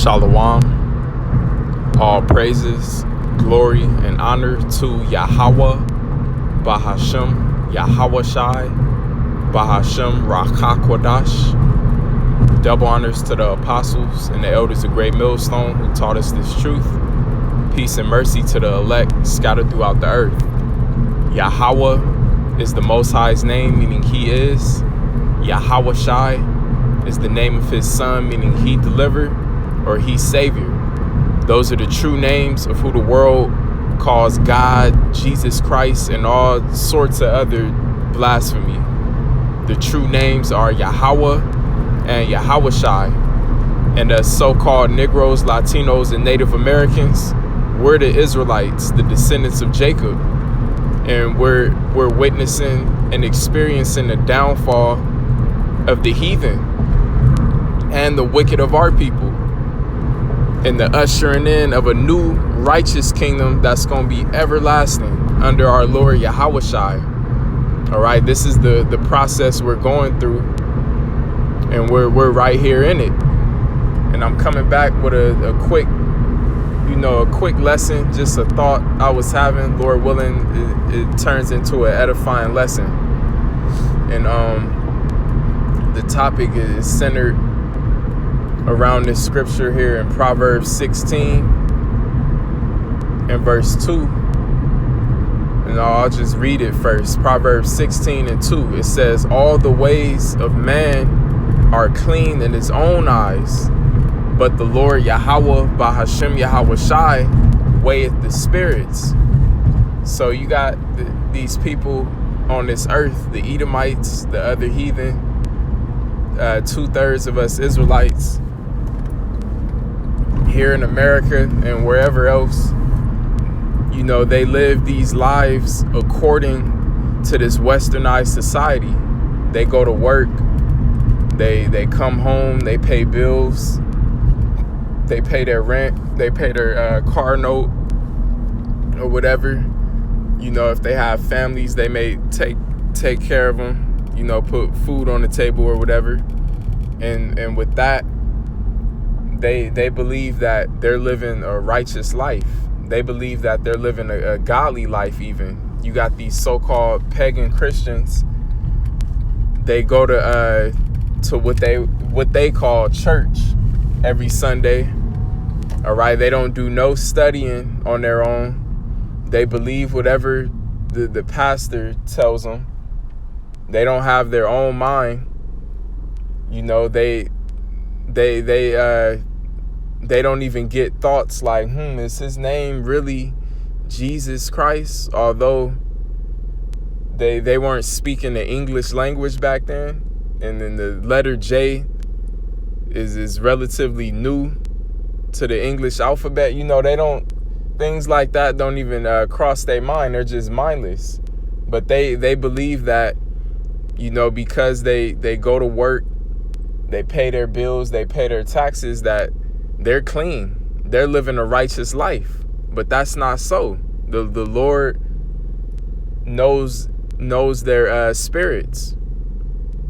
Shalom. All praises, glory, and honor to Yahweh, Bahashem, Yahweh Shai, Bahashem, Rakakwadash. Double honors to the apostles and the elders of Great Millstone who taught us this truth. Peace and mercy to the elect scattered throughout the earth. Yahweh is the Most High's name, meaning He is. Yahweh Shai is the name of His Son, meaning He delivered or He's Savior. Those are the true names of who the world calls God, Jesus Christ, and all sorts of other blasphemy. The true names are Yahweh and Yahweh Shai. And the so-called Negroes, Latinos, and Native Americans, we're the Israelites, the descendants of Jacob. And we're witnessing and experiencing the downfall of the heathen and the wicked of our people, and the ushering in of a new righteous kingdom that's going to be everlasting under our Lord Yahweh Shai. All right, this is the process we're going through, and we're right here in it. And I'm coming back with a quick lesson, just a thought I was having. Lord willing, it turns into an edifying lesson. And the topic is centered around this scripture here in Proverbs 16 and verse 2. And I'll just read it first. Proverbs 16 and 2. It says, "All the ways of man are clean in his own eyes, but the Lord Yahweh, Bahashem Yahweh Shai, weigheth the spirits." So you got these people on this earth, the Edomites, the other heathen, 2/3 of us Israelites here in America and wherever else. You know, they live these lives according to this westernized society. They go to work, they come home, they pay bills, they pay their rent, they pay their car note or whatever. You know, if they have families, they may take care of them, you know, put food on the table or whatever. And with that, they believe that they're living a righteous life. They believe that they're living a godly life even. You got these so-called pagan Christians. They go to what they call church every Sunday. All right, they don't do no studying on their own. They believe whatever the pastor tells them. They don't have their own mind. You know, they don't even get thoughts like, is his name really Jesus Christ? Although they weren't speaking the English language back then, and then the letter J is relatively new to the English alphabet. You know, things like that don't even cross their mind. They're just mindless. But they believe that, you know, because they go to work, they pay their bills, they pay their taxes, that they're clean. They're living a righteous life. But that's not so. The Lord knows their spirits.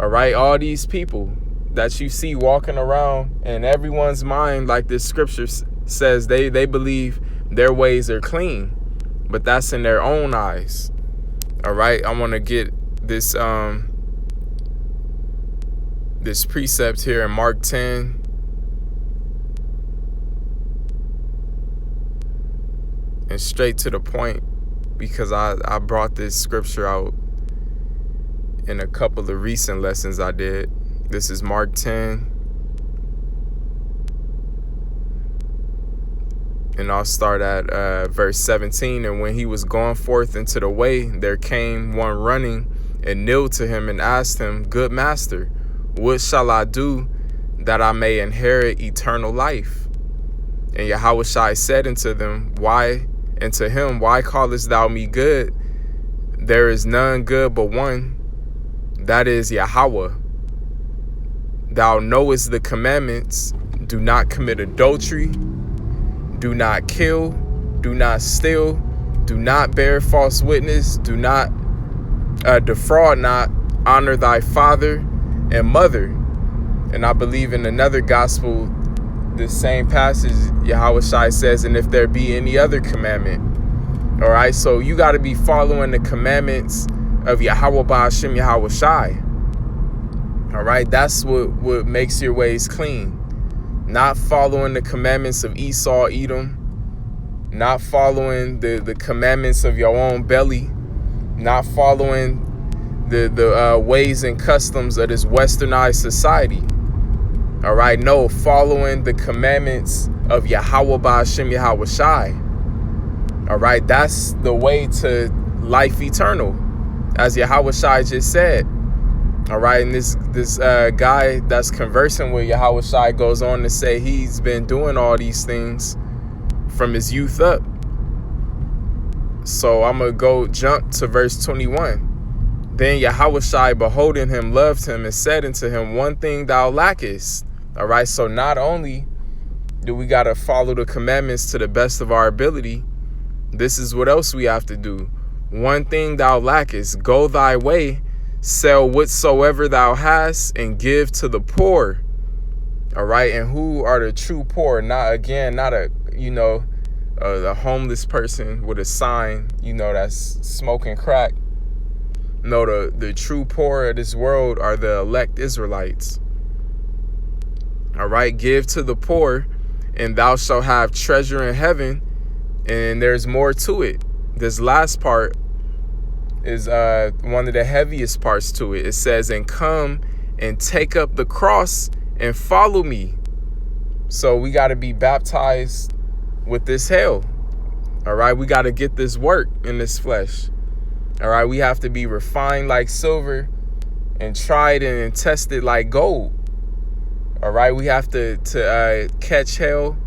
All right, all these people that you see walking around in everyone's mind, like this scripture says, they believe their ways are clean, but that's in their own eyes. All right, I want to get this this precept here in Mark 10. And straight to the point, because I brought this scripture out in a couple of recent lessons I did. This is Mark 10. And I'll start at verse 17. "And when he was going forth into the way, there came one running and kneeled to him and asked him, 'Good master, what shall I do that I may inherit eternal life?' And Yahweh Shai said unto him, Why callest thou me good? There is none good but one, that is Yahweh. Thou knowest the commandments: do not commit adultery, do not kill, do not steal, do not bear false witness, do not defraud not, honor thy father and mother." And I believe in another gospel this same passage, Yahweh Shai says, and if there be any other commandment. All right, so you got to be following the commandments of Yahweh Ba'ashem Yahweh Shai. All right, that's what makes your ways clean. Not following the commandments of Esau, Edom. Not following the commandments of your own belly. Not following the ways and customs of this westernized society. All right, no, following the commandments of Yahweh Ba'ashem Yahweh Shai. All right, that's the way to life eternal, as Yahweh Shai just said. All right, and this guy that's conversing with Yahweh Shai goes on to say he's been doing all these things from his youth up. So I'm going to jump to verse 21. Then Yahweh Shai, beholding him, loved him, and said unto him, one thing thou lackest. All right, so not only do we got to follow the commandments to the best of our ability, this is what else we have to do. One thing thou lackest, go thy way, sell whatsoever thou hast, and give to the poor. All right, and who are the true poor? Not a a homeless person with a sign, that's smoking crack. No, the true poor of this world are the elect Israelites. All right, give to the poor, and thou shalt have treasure in heaven. And there's more to it. This last part is one of the heaviest parts to it. It says, and come and take up the cross and follow me. So we got to be baptized with this hell. All right, we got to get this work in this flesh. All right, we have to be refined like silver and tried and tested like gold. All right, we have to catch hell.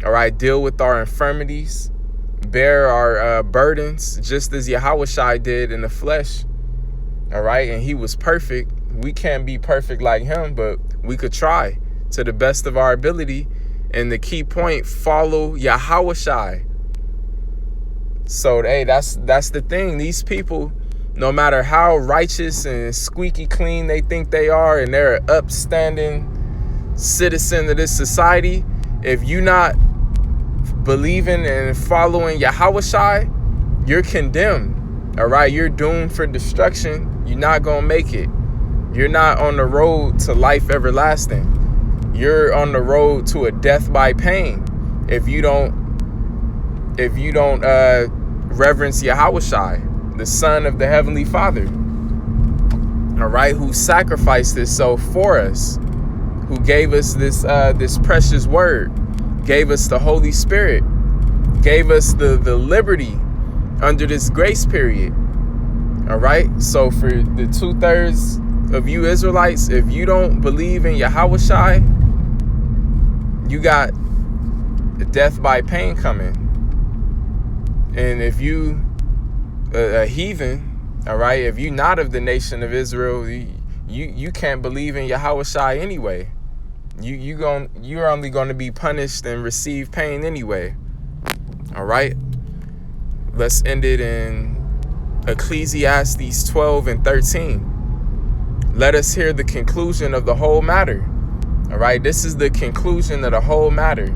All right, deal with our infirmities, bear our burdens, just as Yahweh Shai did in the flesh. All right, and he was perfect. We can't be perfect like him, but we could try to the best of our ability. And the key point, follow Yahweh Shai. So, hey, that's the thing. These people, no matter how righteous and squeaky clean they think they are, and they're an upstanding citizen of this society, if you're not believing and following Yahweh Shai, you're condemned. All right, you're doomed for destruction. You're not gonna make it. You're not on the road to life everlasting. You're on the road to a death by pain if you don't reverence Yahweh Shai, the Son of the Heavenly Father. All right, who sacrificed himself for us, who gave us this precious word, gave us the Holy Spirit, gave us the liberty under this grace period. All right, so for the 2/3 of you Israelites, if you don't believe in Yahweh Shai, you got death by pain coming. And if you a heathen, all right, if you not of the nation of Israel, you can't believe in Yahweh Shai anyway. You're only going to be punished and receive pain anyway. All right, let's end it in Ecclesiastes 12 and 13. Let us hear the conclusion of the whole matter. All right, this is the conclusion of the whole matter.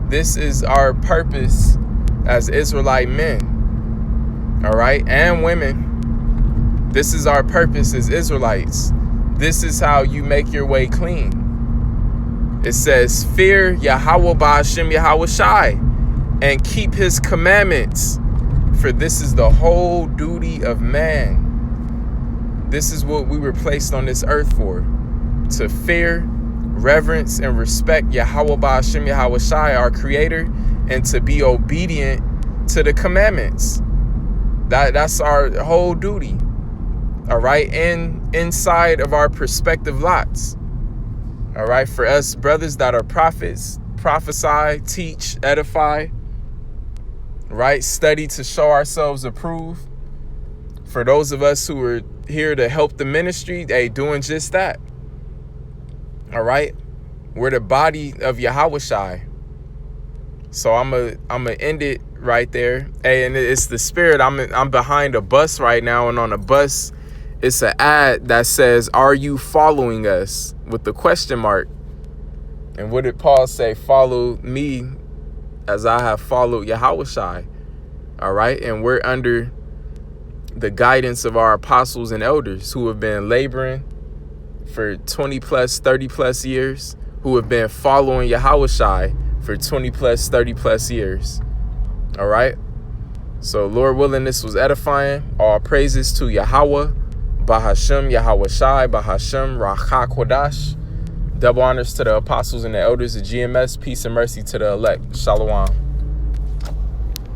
This is our purpose as Israelite men, all right, and women. This is our purpose as Israelites. This is how you make your way clean. It says, fear Yahweh Ba'ashem Yahweh Shai, and keep his commandments, for this is the whole duty of man. This is what we were placed on this earth for, to fear, reverence, and respect Yahweh Ba'ashem Yahweh Shai, our creator, and to be obedient to the commandments. That's our whole duty. All right, and inside of our perspective lots. All right, for us brothers that are prophets, prophesy, teach, edify, right? Study to show ourselves approved. For those of us who are here to help the ministry, they doing just that. All right, we're the body of Yahweh Shai. So I'm gonna end it right there. Hey, and it's the spirit. I'm behind a bus right now, and on a bus, it's an ad that says, "Are you following us?" with the question mark. And what did Paul say? Follow me as I have followed Yahushua. All right. And we're under the guidance of our apostles and elders who have been laboring for 20 plus, 30 plus years, who have been following Yahushua for 20 plus, 30 plus years. All right. So Lord willing, this was edifying. All praises to Yahweh, Bahashem, Yahushua, Bahashem, Racha Kodash. Double honors to the apostles and the elders of GMS. Peace and mercy to the elect. Shalom.